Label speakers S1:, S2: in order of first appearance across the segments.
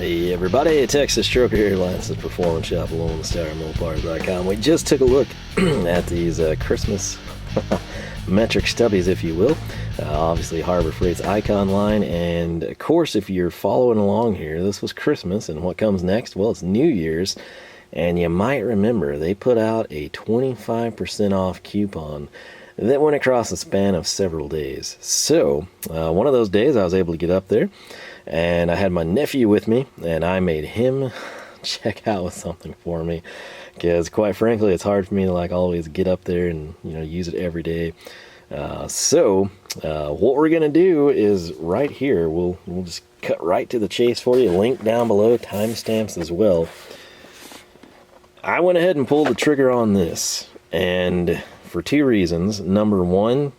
S1: Hey everybody, Texas Trucker here, Lance at Performance Shop along Mopars.com. We just took a look at these Christmas metric stubbies, if you will. Obviously Harbor Freight's Icon line, and of course if you're following along here, this was Christmas, and what comes next? Well, it's New Year's, and you might remember they put out a 25% off coupon that went across the span of several days. So one of those days I was able to get up there, and I had my nephew with me, and I made him check out with something for me, because quite frankly it's hard for me to always get up there and use it every day. So what we're gonna do is right here, we'll just cut right to the chase for you. Link down below, timestamps as well. I went ahead and pulled the trigger on this, and for two reasons. Number one,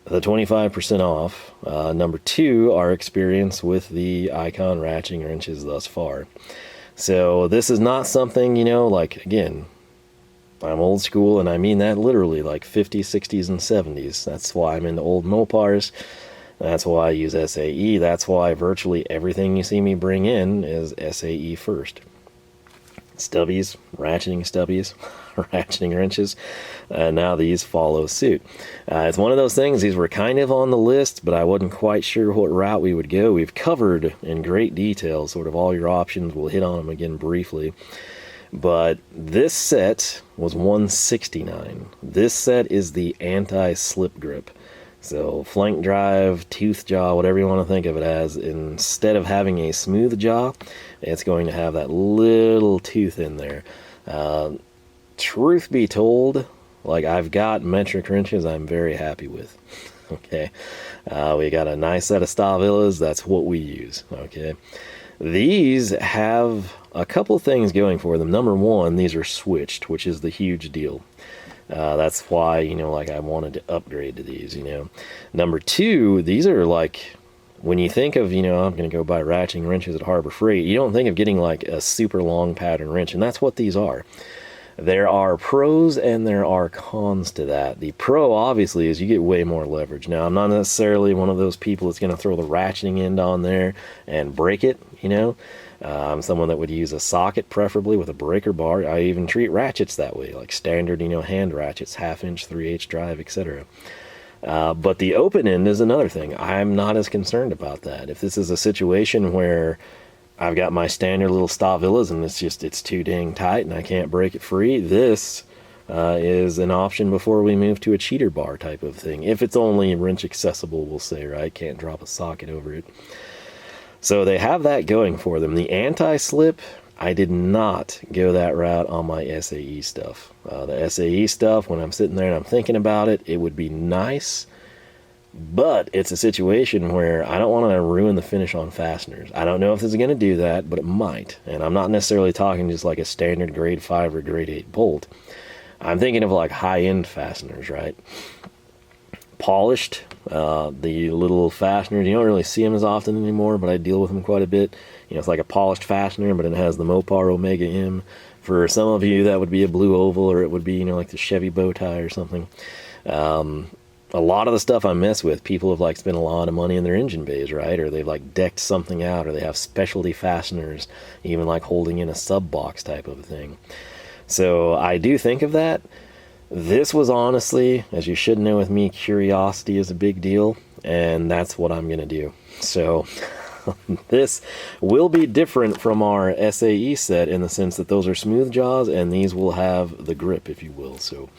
S1: the 25% off. Number two, our experience with the Icon ratcheting wrenches thus far. So this is not something, again, I'm old school, and I mean that literally, 50s, 60s, and 70s. That's why I'm into old Mopars. That's why I use SAE. That's why virtually everything you see me bring in is SAE first. Stubbies, ratcheting stubbies, ratcheting wrenches, now these follow suit. It's one of those things, these were kind of on the list, but I wasn't quite sure what route we would go. We've covered in great detail sort of all your options. We'll hit on them again briefly. But this set was $169. This set is the anti-slip grip. So flank drive, tooth jaw, whatever you want to think of it as, instead of having a smooth jaw, it's going to have that little tooth in there. Truth be told, I've got metric wrenches I'm very happy with. Okay, we got a nice set of Stahlwilles. That's what we use. Okay, these have a couple things going for them. Number one, these are switched, which is the huge deal. That's why, I wanted to upgrade to these, Number two, these are when you think of, I'm going to go buy ratcheting wrenches at Harbor Freight, you don't think of getting a super long pattern wrench, and that's what these are. There are pros and there are cons to that. The pro, obviously, is you get way more leverage. Now, I'm not necessarily one of those people that's going to throw the ratcheting end on there and break it, I'm someone that would use a socket, preferably with a breaker bar. I even treat ratchets that way, like standard, hand ratchets, 1/2 inch, 3/8 drive, etc. But the open end is another thing. I'm not as concerned about that. If this is a situation where I've got my standard little Stahlwilles and it's too dang tight and I can't break it free, this is an option before we move to a cheater bar type of thing. If it's only wrench accessible, we'll say, right? Can't drop a socket over it. So they have that going for them. The anti-slip, I did not go that route on my SAE stuff. The SAE stuff, when I'm sitting there and I'm thinking about it, it would be nice, but it's a situation where I don't want to ruin the finish on fasteners. I don't know if this is going to do that, but it might. And I'm not necessarily talking just like a standard grade 5 or grade 8 bolt. I'm thinking of high-end fasteners, right? Polished, the little fasteners, you don't really see them as often anymore, but I deal with them quite a bit. It's like a polished fastener, but it has the Mopar Omega M. For some of you, that would be a blue oval, or it would be, like the Chevy bow tie or something. A lot of the stuff I mess with, people have spent a lot of money in their engine bays, right? Or they've decked something out, or they have specialty fasteners, even holding in a sub box type of a thing. So I do think of that. This was honestly, as you should know with me, curiosity is a big deal, and that's what I'm going to do. So this will be different from our SAE set in the sense that those are smooth jaws, and these will have the grip, if you will. So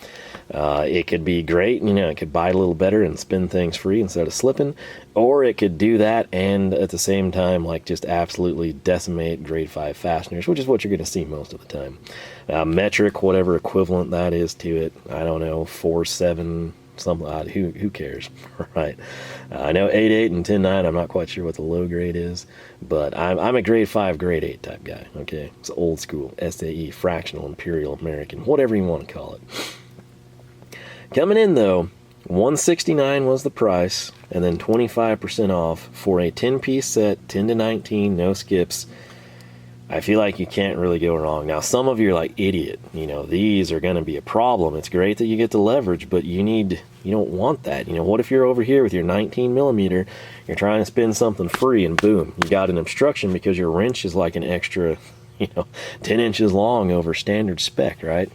S1: it could be great, it could bite a little better and spin things free instead of slipping, or it could do that and at the same time just absolutely decimate grade 5 fasteners, which is what you're going to see most of the time. Metric, whatever equivalent that is to it, I don't know, 4.7 something odd, who cares, right? I know 8.8 and 10.9, I'm not quite sure what the low grade is, but I'm a grade 5, grade 8 type guy, okay? It's old school, SAE, fractional, imperial, American, whatever you want to call it. Coming in though, $169 was the price, and then 25% off for a 10-piece set, 10 to 19, no skips. I feel like you can't really go wrong. Now, some of you are like, idiot, these are going to be a problem. It's great that you get the leverage, but you need You don't want that. You know, what if you're over here with your 19 millimeter, you're trying to spin something free, and boom, you got an obstruction because your wrench is like an extra, 10 inches long over standard spec, right?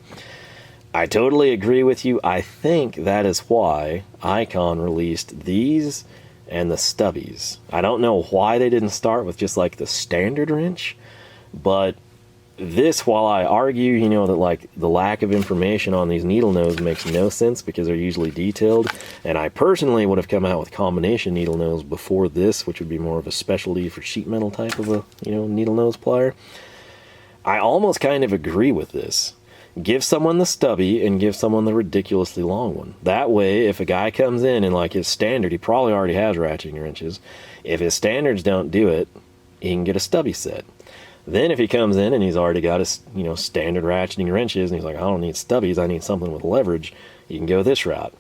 S1: I totally agree with you. I think that is why Icon released these and the Stubbies. I don't know why they didn't start with just like the standard wrench, but this, while I argue, that like the lack of information on these needle nose makes no sense because they're usually detailed, and I personally would have come out with combination needle nose before this, which would be more of a specialty for sheet metal type of a, needle nose plier. I almost kind of agree with this. Give someone the Stubby and give someone the ridiculously long one. That way, if a guy comes in and like his standard, he probably already has ratcheting wrenches. If his standards don't do it, he can get a Stubby set. Then if he comes in and he's already got his, standard ratcheting wrenches, and he's like, I don't need Stubbies, I need something with leverage, you can go this route.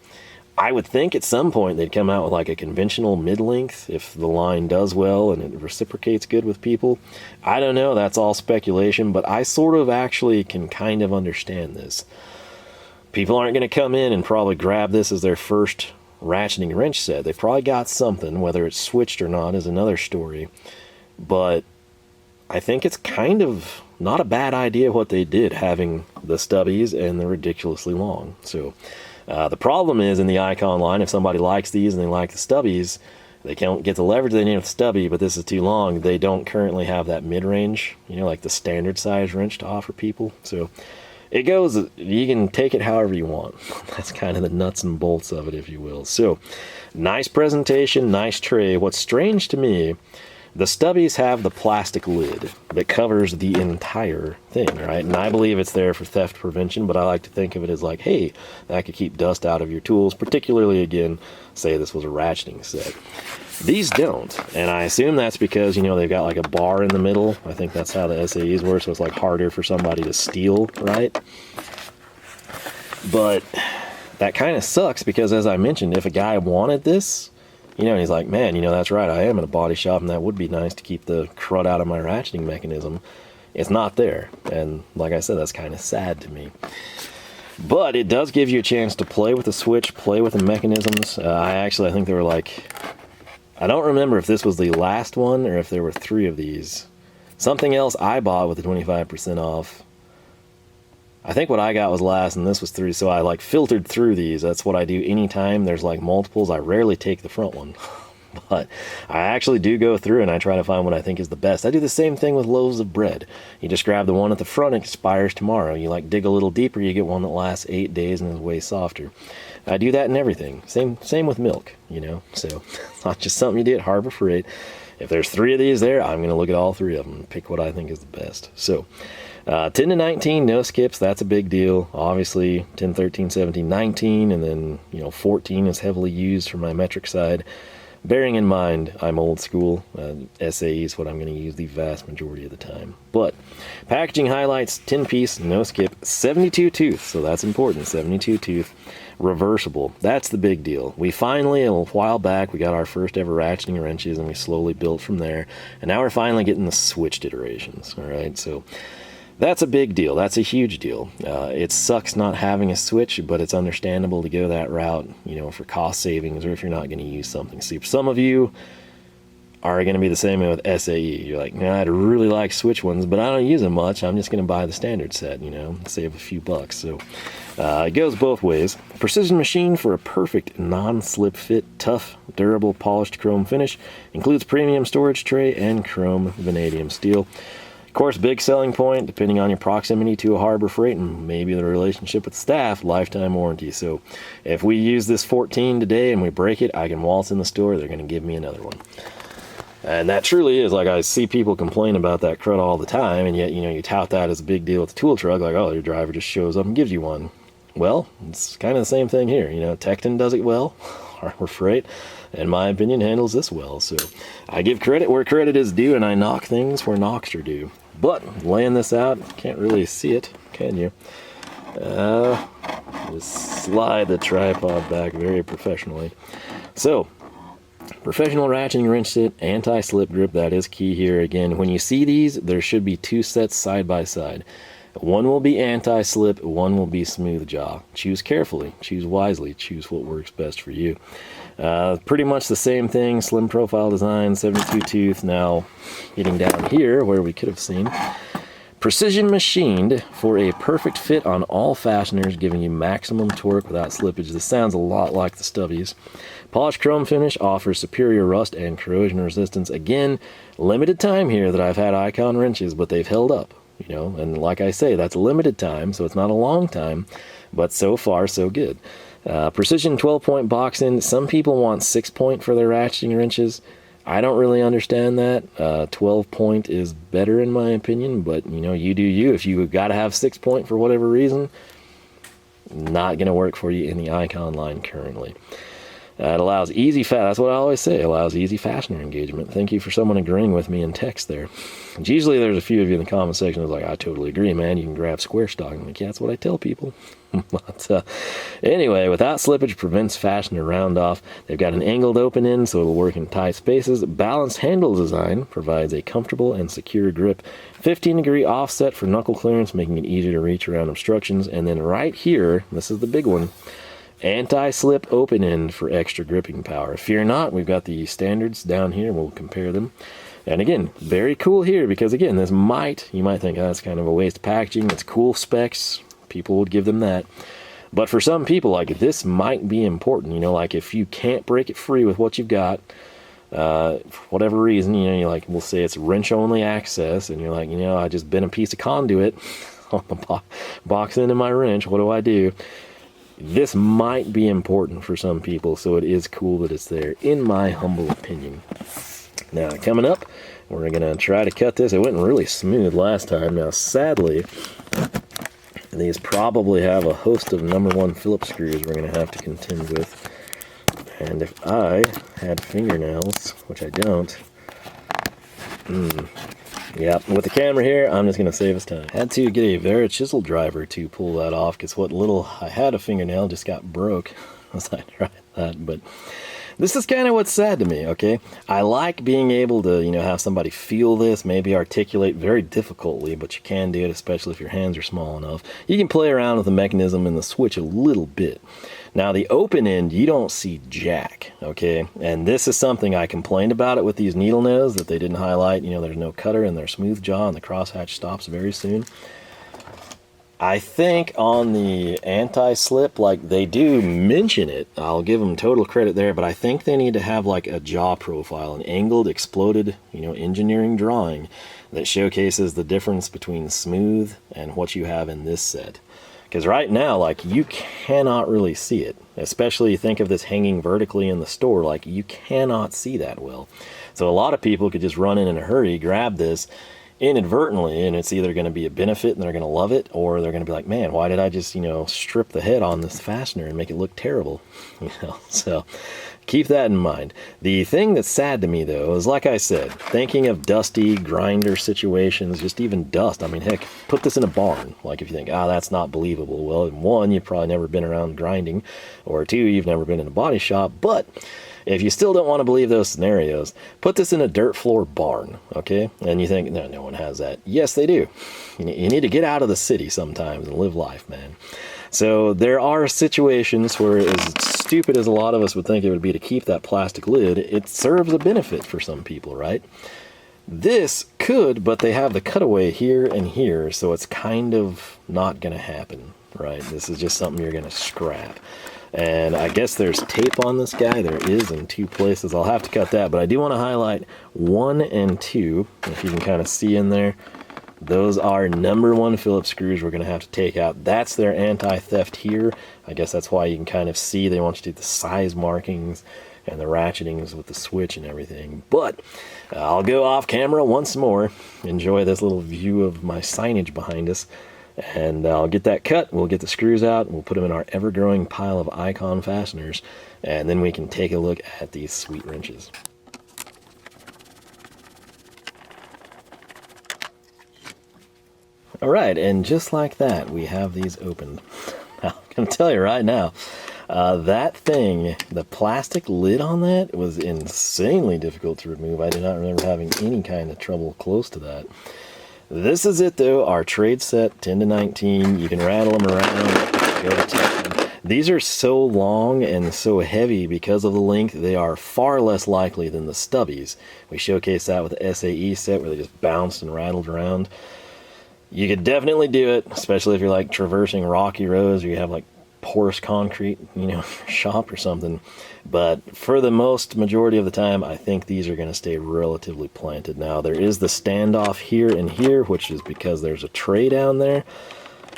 S1: I would think at some point they'd come out with like a conventional mid-length if the line does well and it reciprocates good with people. I don't know, that's all speculation, but I sort of actually can kind of understand this. People aren't going to come in and probably grab this as their first ratcheting wrench set. They probably got something, whether it's switched or not is another story. But I think it's kind of not a bad idea what they did, having the Stubbies and the ridiculously long. So the problem is in the Icon line, if somebody likes these and they like the Stubbies, they can't get the leverage they need with the Stubby, but this is too long. They don't currently have that mid-range, like the standard size wrench to offer people. So it goes, you can take it however you want. That's kind of the nuts and bolts of it, if you will. So nice presentation, nice tray. What's strange to me, the Stubbies have the plastic lid that covers the entire thing, right? And I believe it's there for theft prevention, but I like to think of it as like, hey, that could keep dust out of your tools, particularly, again, say this was a ratcheting set. These don't, and I assume that's because, they've got like a bar in the middle. I think that's how the SAEs work, so it's like harder for somebody to steal, right? But that kind of sucks because, as I mentioned, if a guy wanted this, and he's like, man, that's right, I am in a body shop, and that would be nice to keep the crud out of my ratcheting mechanism. It's not there, and like I said, that's kind of sad to me. But it does give you a chance to play with the switch, play with the mechanisms. I think there were like, I don't remember if this was the last one or if there were 3 of these. Something else I bought with the 25% off. I think what I got was last, and this was 3, so I like filtered through these. That's what I do anytime there's like multiples. I rarely take the front one, but I actually do go through and I try to find what I think is the best. I do the same thing with loaves of bread. You just grab the one at the front, it expires tomorrow. You like dig a little deeper, you get one that lasts 8 days and is way softer. I do that in everything. Same with milk, so it's not just something you do at Harbor Freight. If there's 3 of these there, I'm going to look at all 3 of them and pick what I think is the best. So 10 to 19, no skips, that's a big deal. Obviously 10, 13, 17, 19, and then 14 is heavily used for my metric side. Bearing in mind I'm old school, SAE is what I'm going to use the vast majority of the time. But packaging highlights, 10 piece, no skip, 72 tooth, so that's important, 72 tooth, reversible. That's the big deal. We finally, a while back, we got our first ever ratcheting wrenches, and we slowly built from there, and now we're finally getting the switched iterations. All right, so that's a big deal. That's a huge deal. It sucks not having a switch, but it's understandable to go that route, for cost savings, or if you're not going to use something. See, some of you are going to be the same way with SAE. You're like, I'd really like switch ones, but I don't use them much. I'm just going to buy the standard set, save a few bucks. So it goes both ways. Precision machine for a perfect non-slip fit, tough, durable, polished chrome finish. Includes premium storage tray and chrome vanadium steel. Of course, big selling point, depending on your proximity to a Harbor Freight and maybe the relationship with staff, lifetime warranty. So if we use this 14 today and we break it, I can waltz in the store, they're going to give me another one. And that truly is, like, I see people complain about that crud all the time, and yet, you tout that as a big deal with the tool truck, like, oh, your driver just shows up and gives you one. Well, it's kind of the same thing here. Tecton does it well, Harbor Freight, in my opinion, handles this well. So I give credit where credit is due, and I knock things where knocks are due. But laying this out, can't really see it, can you? Just slide the tripod back very professionally. So, professional ratcheting wrench set, anti-slip grip, that is key here. Again, when you see these, there should be 2 sets side by side. One will be anti-slip, one will be smooth jaw. Choose carefully, choose wisely, choose what works best for you. Pretty much the same thing, slim profile design, 72 tooth. Now, getting down here where we could have seen, precision machined for a perfect fit on all fasteners, giving you maximum torque without slippage. This sounds a lot like the Stubbies. Polished chrome finish offers superior rust and corrosion resistance. Again, limited time here that I've had Icon wrenches, but they've held up, you know, and like I say, that's limited time, so it's not a long time, but so far so good. Precision 12-point box in. Some people want 6-point for their ratcheting wrenches. I don't really understand that. 12-point is better in my opinion, but you know, you do you. If you got to have 6-point for whatever reason, not going to work for you in the Icon line currently. It allows easy that's what I always say, allows easy fastener engagement. Thank you for someone agreeing with me in text there. And usually there's a few of you in the comment section that's like, I totally agree, man. You can grab square stock. I'm like, yeah, that's what I tell people. But anyway, without slippage, prevents fastener round off. They've got an angled open end, so it'll work in tight spaces. Balanced handle design provides a comfortable and secure grip. 15-degree offset for knuckle clearance, making it easier to reach around obstructions. And then right here, this is the big one, anti-slip open end for extra gripping power. Fear not, we've got the standards down here. We'll compare them. And again, very cool here because again, this you might think, oh, that's kind of a waste of packaging. It's cool specs. People would give them that. But for some people, like, this might be important. You know, like if you can't break it free with what you've got, for whatever reason, you know, you like, we'll say it's wrench only access, and you're like, you know, I just bent a piece of conduit on the box end of my wrench. What do I do? This might be important for some people, so it is cool that it's there, in my humble opinion. Now, coming up, we're going to try to cut this. It went really smooth last time. Now, sadly, these probably have a host of #1 Phillips screws we're going to have to contend with. And if I had fingernails, which I don't, yeah, with the camera here, I'm just going to save us time. Had to get a Wera chisel driver to pull that off, because what little I had a fingernail just got broke as I tried that. But this is kind of what's sad to me, okay? I like being able to, you know, have somebody feel this, maybe articulate very difficultly, but you can do it, especially if your hands are small enough. You can play around with the mechanism and the switch a little bit. Now, the open end, you don't see jack, okay? And this is something I complained about it with these needle nose, that they didn't highlight. You know, there's no cutter and they're smooth jaw, and the crosshatch stops very soon. I think on the anti-slip, like, they do mention it. I'll give them total credit there, but I think they need to have like a jaw profile, an angled, exploded, you know, engineering drawing that showcases the difference between smooth and what you have in this set. Because right now, like, you cannot really see it. Especially think of this hanging vertically in the store, like, you cannot see that well. So a lot of people could just run in a hurry, grab this inadvertently, and it's either going to be a benefit and they're going to love it, or they're going to be like, man, why did I just, you know, strip the head on this fastener and make it look terrible? You know, so keep that in mind. The thing that's sad to me, though, is, like I said, thinking of dusty grinder situations, just even dust. I mean, heck, put this in a barn. Like, if you think, that's not believable. Well, one, you've probably never been around grinding, or two, you've never been in a body shop. But if you still don't want to believe those scenarios, put this in a dirt floor barn, okay? And you think, no one has that. Yes, they do. You need to get out of the city sometimes and live life, man. So there are situations where, as stupid as a lot of us would think it would be to keep that plastic lid, it serves a benefit for some people, right? This could, but they have the cutaway here and here, so it's kind of not going to happen, right? This is just something you're going to scrap. And I guess there's tape on this guy. There is in 2 places. I'll have to cut that, but I do want to highlight 1 and 2, if you can kind of see in there. Those are #1 Phillips screws we're going to have to take out. That's their anti-theft here. I guess that's why you can kind of see they want you to do the size markings and the ratchetings with the switch and everything. But I'll go off camera once more. Enjoy this little view of my signage behind us. And I'll get that cut, we'll get the screws out, and we'll put them in our ever-growing pile of Icon fasteners, and then we can take a look at these sweet wrenches. Alright, and just like that, we have these opened. Now, I'm going to tell you right now, that thing, the plastic lid on that was insanely difficult to remove. I do not remember having any kind of trouble close to that. This is it though, our trade set, 10 to 19. You can rattle them around, go to 10. These are so long and so heavy because of the length, they are far less likely than the Stubbies. We showcased that with the SAE set where they just bounced and rattled around. You could definitely do it, especially if you're like traversing rocky roads or you have like porous concrete, you know, shop or something. But for the majority of the time, I think these are going to stay relatively planted. Now, there is the standoff here and here, which is because there's a tray down there.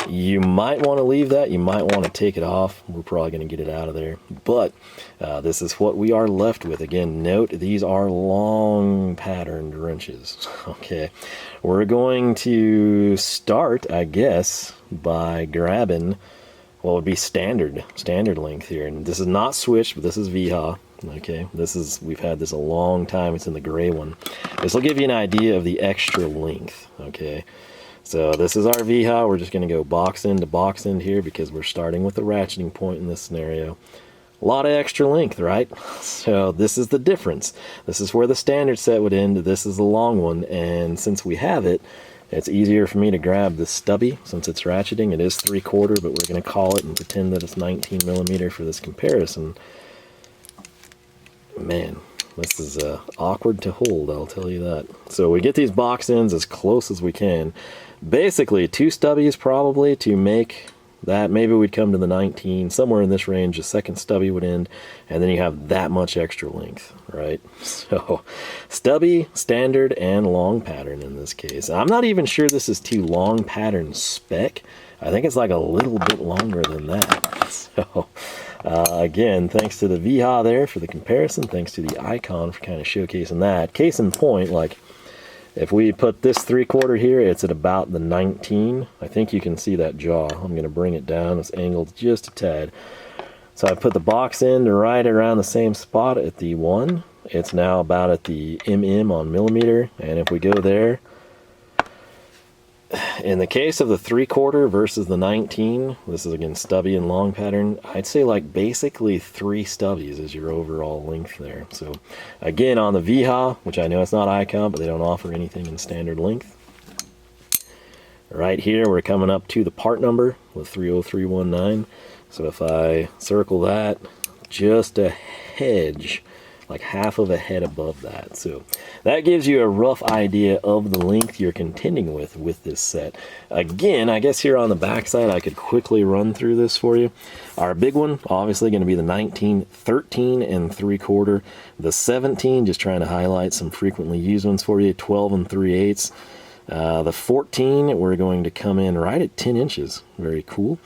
S1: You might want to leave that. You might want to take it off. We're probably going to get it out of there. But this is what we are left with. Again, note these are long patterned wrenches. Okay, we're going to start, I guess, by grabbing what would be standard length here. And this is not switched, but this is Wiha. Okay, we've had this a long time. It's in the gray one. This will give you an idea of the extra length. Okay. So this is our Wiha. We're just going to go box end to box end here because we're starting with the ratcheting point in this scenario. A lot of extra length, right? So this is the difference. This is where the standard set would end. This is the long one. And since we have it, it's easier for me to grab the Stubby since it's ratcheting. It is 3/4, but we're going to call it and pretend that it's 19 millimeter for this comparison. Man, this is awkward to hold, I'll tell you that. So we get these box ends as close as we can. Basically, 2 Stubbies probably to make that. Maybe we'd come to the 19, somewhere in this range. The second Stubby would end, and then you have that much extra length, right? So, Stubby, standard, and long pattern in this case. I'm not even sure this is too long pattern spec. I think it's like a little bit longer than that. So, again, thanks to the Wiha there for the comparison. Thanks to the icon for kind of showcasing that. Case in point, like, if we put this 3/4 here, it's at about the 19. I think you can see that jaw. I'm going to bring it down. It's angled just a tad. So I put the box end right around the same spot at the 1. It's now about at the mm on millimeter. And if we go there, in the case of the 3/4 versus the 19, this is again Stubby and long pattern, I'd say like basically 3 Stubbies is your overall length there. So again, on the Wiha, which I know it's not icon, but they don't offer anything in standard length. Right here, we're coming up to the part number with 30319. So if I circle that, just a hedge, like half of a head above that. So that gives you a rough idea of the length you're contending with this set. Again, I guess here on the back side, I could quickly run through this for you. Our big one, obviously going to be the 19, 13 3/4. The 17, just trying to highlight some frequently used ones for you, 12 3/8. The 14, we're going to come in right at 10 inches. Very cool.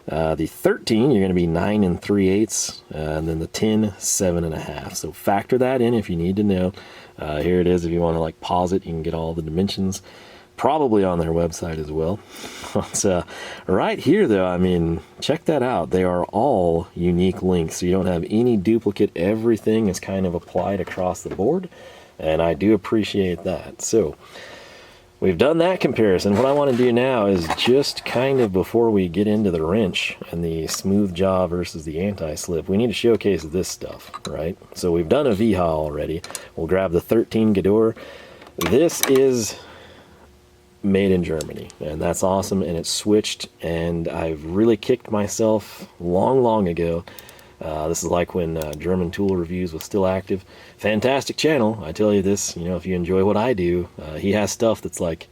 S1: The 13, you're going to be 9 3/8, and then the 10, 7 1/2. So factor that in if you need to know. Here it is. If you want to like pause it, you can get all the dimensions, probably on their website as well. But right here, though, I mean, check that out. They are all unique lengths, so you don't have any duplicate. Everything is kind of applied across the board, and I do appreciate that. So we've done that comparison. What I want to do now is just kind of before we get into the wrench and the smooth jaw versus the anti-slip, we need to showcase this stuff, right? So we've done a Wiha already. We'll grab the 13 Gedore. This is made in Germany, and that's awesome, and it's switched, and I've really kicked myself long ago. This is like when German Tool Reviews was still active. Fantastic channel, I tell you this, you know, if you enjoy what I do, he has stuff that's like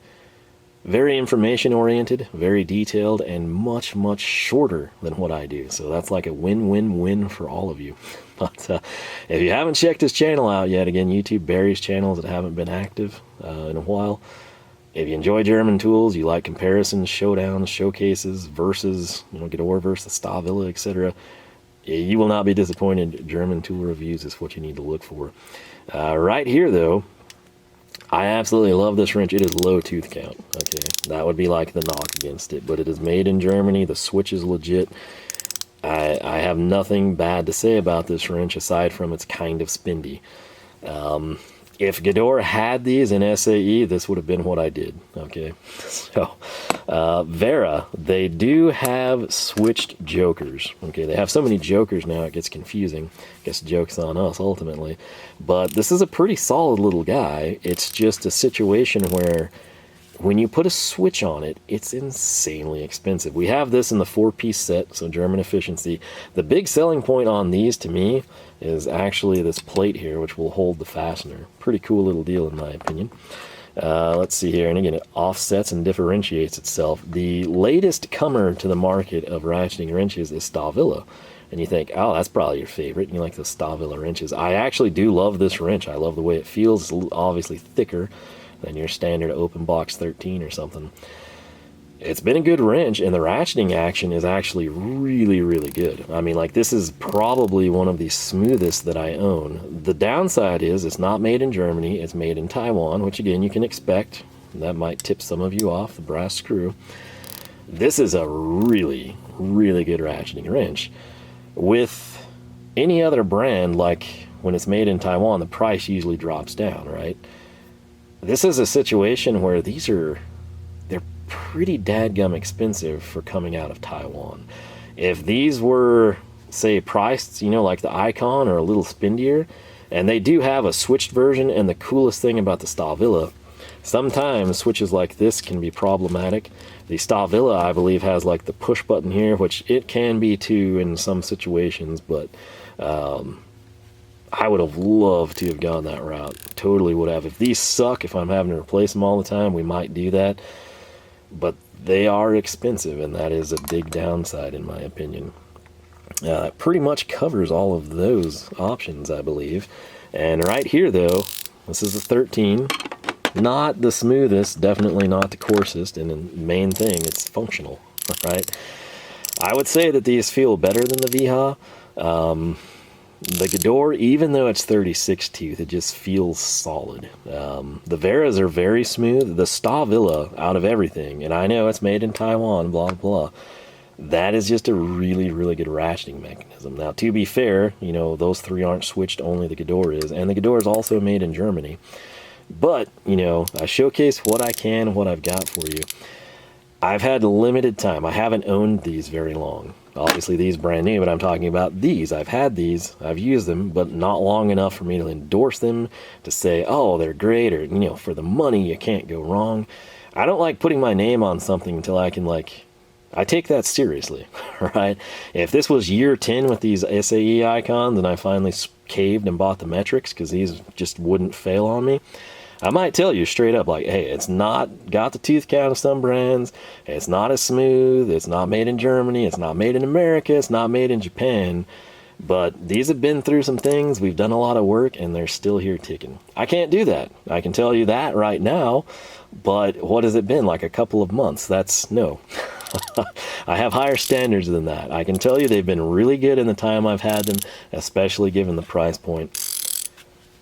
S1: very information oriented, very detailed, and much shorter than what I do. So that's like a win-win-win for all of you. But if you haven't checked his channel out yet, again, YouTube buries channels that haven't been active in a while. If you enjoy German tools, you like comparisons, showdowns, showcases, versus, you know, Gedore versus Stahlwille, etc., you will not be disappointed. German Tool Reviews is what you need to look for. Right here, though, I absolutely love this wrench. It is low tooth count. Okay, that would be like the knock against it, but it is made in Germany. The switch is legit. I have nothing bad to say about this wrench aside from it's kind of spendy. If Gedore had these in SAE, this would have been what I did, okay? So, Wera, they do have switched jokers, okay? They have so many jokers now, it gets confusing. I guess joke's on us, ultimately. But this is a pretty solid little guy. It's just a situation where when you put a switch on it, it's insanely expensive. We have this in the 4-piece set, so German efficiency. The big selling point on these to me is actually this plate here, which will hold the fastener. Pretty cool little deal in my opinion. Let's see here, and again, it offsets and differentiates itself. The latest comer to the market of ratcheting wrenches is Stahlwille. And you think, oh, that's probably your favorite. You like the Stahlwille wrenches. I actually do love this wrench. I love the way it feels. It's obviously thicker than your standard open box 13 or something. It's been a good wrench, and the ratcheting action is actually really, really good. I mean, like, this is probably one of the smoothest that I own. The downside is it's not made in Germany, it's made in Taiwan, which again, you can expect. That might tip some of you off, the brass screw. This is a really, really good ratcheting wrench. With any other brand, like when it's made in Taiwan, the price usually drops down, right? This is a situation where they're pretty dadgum expensive for coming out of Taiwan. If these were, say, priced, you know, like the Icon or a little spendier, and they do have a switched version, and the coolest thing about the Stahlwille, sometimes switches like this can be problematic. The Stahlwille, I believe, has like the push button here, which it can be too in some situations, but I would have loved to have gone that route. Totally would have. If these suck, if I'm having to replace them all the time, we might do that. But they are expensive, and that is a big downside in my opinion. It pretty much covers all of those options, I believe. And right here, though, this is a 13. Not the smoothest, definitely not the coarsest, and the main thing, it's functional, right? I would say that these feel better than the Wiha. The Gedore, even though it's 36 tooth, it just feels solid. The Weras are very smooth. The Stahlwille, out of everything, and I know it's made in Taiwan, blah, blah, that is just a really, really good ratcheting mechanism. Now, to be fair, you know, those three aren't switched, only the Gedore is, and the Gedore is also made in Germany. But, you know, I showcase what I can, what I've got for you. I've had limited time. I haven't owned these very long. Obviously, these brand new, but I'm talking about these. I've had these, I've used them, but not long enough for me to endorse them, to say, oh, they're great, or, you know, for the money, you can't go wrong. I don't like putting my name on something until I can, like, I take that seriously, right? If this was year 10 with these SAE icons and I finally caved and bought the metrics because these just wouldn't fail on me, I might tell you straight up, like, hey, it's not got the tooth count of some brands, it's not as smooth, it's not made in Germany, it's not made in America, it's not made in Japan, but these have been through some things, we've done a lot of work, and they're still here ticking. I can't do that. I can tell you that right now, but what has it been, like a couple of months? That's, no. I have higher standards than that. I can tell you they've been really good in the time I've had them, especially given the price point.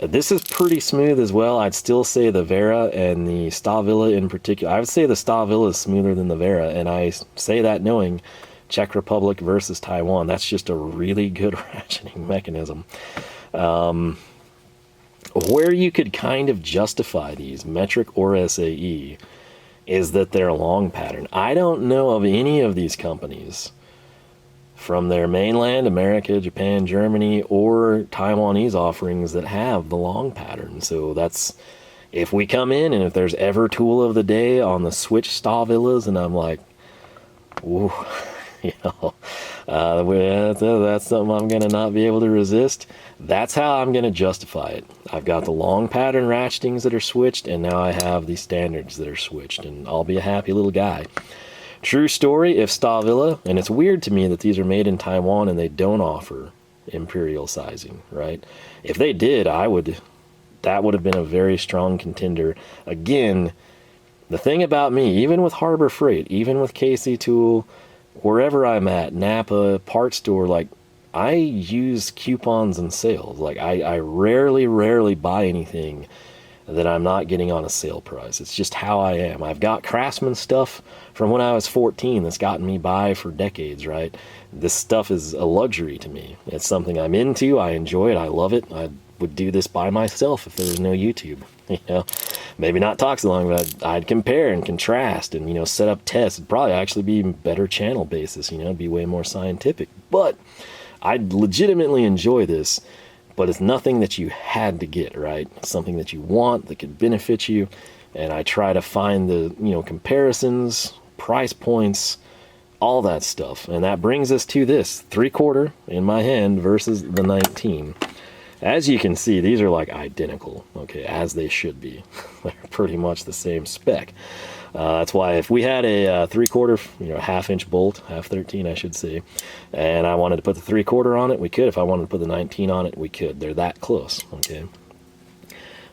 S1: This is pretty smooth as well. I'd still say the Wera and the Stahlwille in particular. I would say the Stahlwille is smoother than the Wera, and I say that knowing Czech Republic versus Taiwan. That's just a really good ratcheting mechanism. Where you could kind of justify these, metric or SAE, is that they're a long pattern. I don't know of any of these companies from their mainland, America, Japan, Germany, or Taiwanese offerings that have the long pattern. So that's, if we come in and if there's ever tool of the day on the switch Stahlwilles and I'm like, ooh, you know, that's something I'm going to not be able to resist, that's how I'm going to justify it. I've got the long pattern ratchetings that are switched, and now I have the standards that are switched, and I'll be a happy little guy. True story, if Stahlwille, and it's weird to me that these are made in Taiwan and they don't offer imperial sizing, right? If they did, that would have been a very strong contender. Again, the thing about me, even with Harbor Freight, even with KC Tool, wherever I'm at, Napa, part store, like, I use coupons and sales. Like, I rarely buy anything that I'm not getting on a sale price. It's just how I am. I've got Craftsman stuff from when I was 14 that's gotten me by for decades, right? This stuff is a luxury to me. It's something I'm into. I enjoy it. I love it. I would do this by myself if there was no YouTube. You know, maybe not talk so long, but I'd compare and contrast and, you know, set up tests. It'd probably actually be better channel basis, you know, be way more scientific. But I'd legitimately enjoy this. but it's nothing that you had to get, right? It's something that you want, that could benefit you. And I try to find the, comparisons, price points, all that stuff. And that brings us to this 3/4 in my hand versus the 19. As you can see, these are like identical, okay, as they should be. They're pretty much the same spec. That's why if we had a 3/4, half-inch bolt, half 13, I should say, and I wanted to put the 3/4 on it, we could. If I wanted to put the 19 on it, we could. They're that close, okay?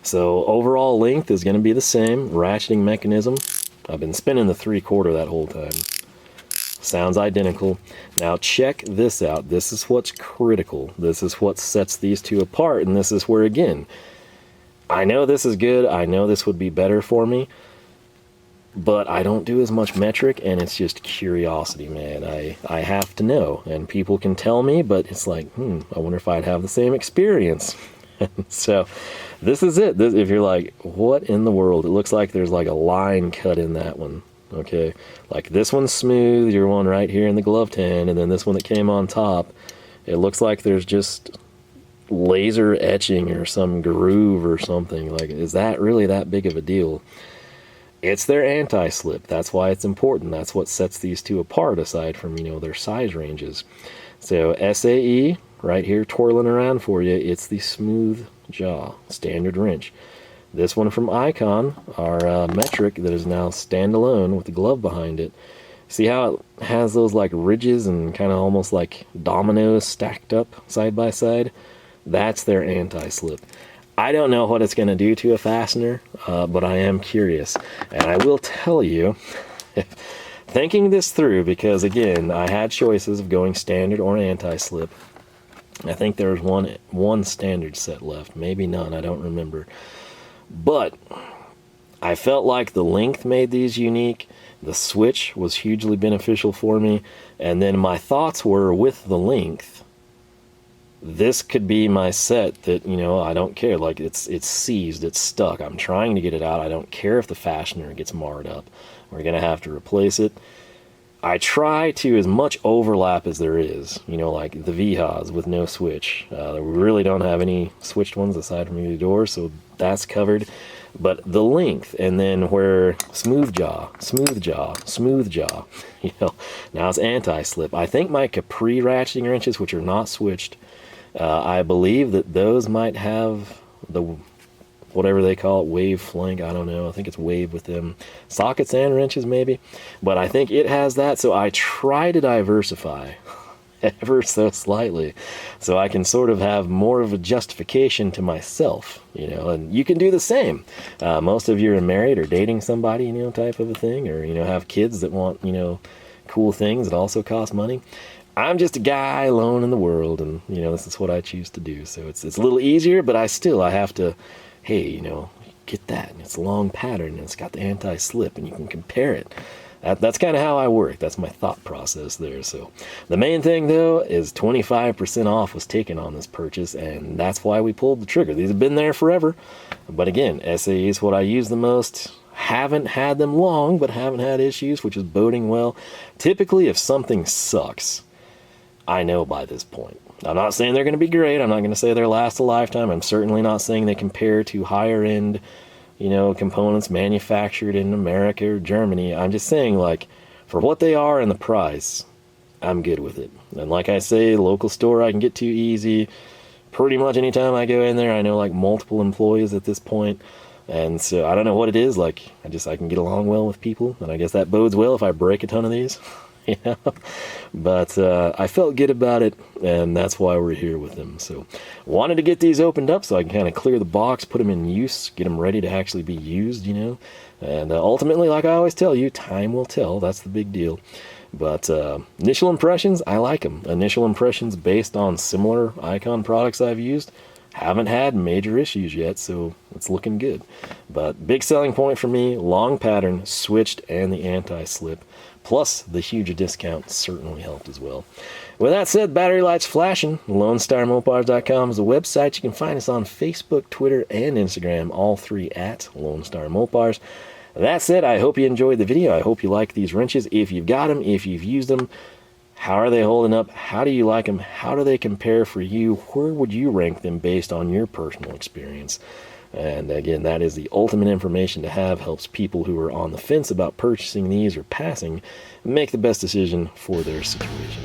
S1: So overall length is going to be the same. Ratcheting mechanism, I've been spinning the 3/4 that whole time. Sounds identical. Now check this out. This is what's critical. This is what sets these two apart, and this is where, again, I know this is good. I know this would be better for me, but I don't do as much metric, and it's just curiosity, man. I have to know, and people can tell me, but it's like, I wonder if I'd have the same experience. So this is it. If you're like, what in the world? It looks like there's like a line cut in that one. Okay, like this one's smooth, your one right here in the glove tin, and then this one that came on top, it looks like there's just laser etching or some groove or something. Like, is that really that big of a deal? It's their anti-slip. That's why it's important. That's what sets these two apart, aside from, their size ranges. So SAE, right here twirling around for you, it's the smooth jaw standard wrench. This one from Icon, our metric that is now standalone with the glove behind it. See how it has those like ridges and kind of almost like dominoes stacked up side by side? That's their anti-slip. I don't know what it's going to do to a fastener, but I am curious. And I will tell you, thinking this through, because again, I had choices of going standard or anti-slip. I think there's one standard set left, maybe none, I don't remember. But I felt like the length made these unique. The switch was hugely beneficial for me. And then my thoughts were, with the length, this could be my set that, I don't care. Like, it's seized, it's stuck. I'm trying to get it out. I don't care if the fastener gets marred up. We're going to have to replace it. I try to, as much overlap as there is, like the Wihas with no switch. We really don't have any switched ones aside from the Gedore, so that's covered. But the length, and then where smooth jaw, now it's anti-slip. I think my Capri ratcheting wrenches, which are not switched, I believe that those might have the, whatever they call it, wave flank, I don't know, I think it's wave with them sockets and wrenches maybe, but I think it has that. So I try to diversify ever so slightly, so I can sort of have more of a justification to myself, and you can do the same. Most of you are married or dating somebody, type of a thing, or, have kids that want, cool things that also cost money. I'm just a guy alone in the world, and, this is what I choose to do. So it's a little easier, but I have to, hey, get that, and it's a long pattern, and it's got the anti-slip, and you can compare it. That's kind of how I work. That's my thought process there. So the main thing, though, is 25% off was taken on this purchase, and that's why we pulled the trigger. These have been there forever, but again, SAE is what I use the most. Haven't had them long, but haven't had issues, which is boding well. Typically, if something sucks, I know by this point. I'm not saying they're going to be great. I'm not going to say they'll last a lifetime. I'm certainly not saying they compare to higher end, components manufactured in America or Germany. I'm just saying, like, for what they are and the price, I'm good with it. And like I say, local store I can get to easy. Pretty much anytime I go in there, I know like multiple employees at this point. And so I don't know what it is. Like, I can get along well with people. And I guess that bodes well if I break a ton of these. But I felt good about it, and that's why we're here with them. So wanted to get these opened up so I can kind of clear the box, put them in use, get them ready to actually be used, and ultimately, like I always tell you, time will tell. That's the big deal. But initial impressions, I like them. Initial impressions based on similar Icon products I've used, haven't had major issues yet, so it's looking good. But big selling point for me, long pattern, switched, and the anti-slip. Plus, the huge discount certainly helped as well. With that said, battery light's flashing. LoneStarMopars.com is the website. You can find us on Facebook, Twitter, and Instagram, all three at Lone Star Mopars. That said, I hope you enjoyed the video. I hope you like these wrenches. If you've got them, if you've used them, How are they holding up? How do you like them? How do they compare for you? Where would you rank them based on your personal experience? And again, that is the ultimate information to have. Helps people who are on the fence about purchasing these or passing make the best decision for their situation.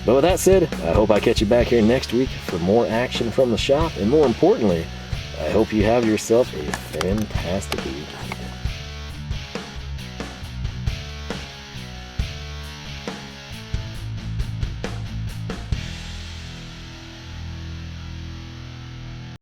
S1: But with that said, I hope I catch you back here next week for more action from the shop. And more importantly, I hope you have yourself a fantastic week.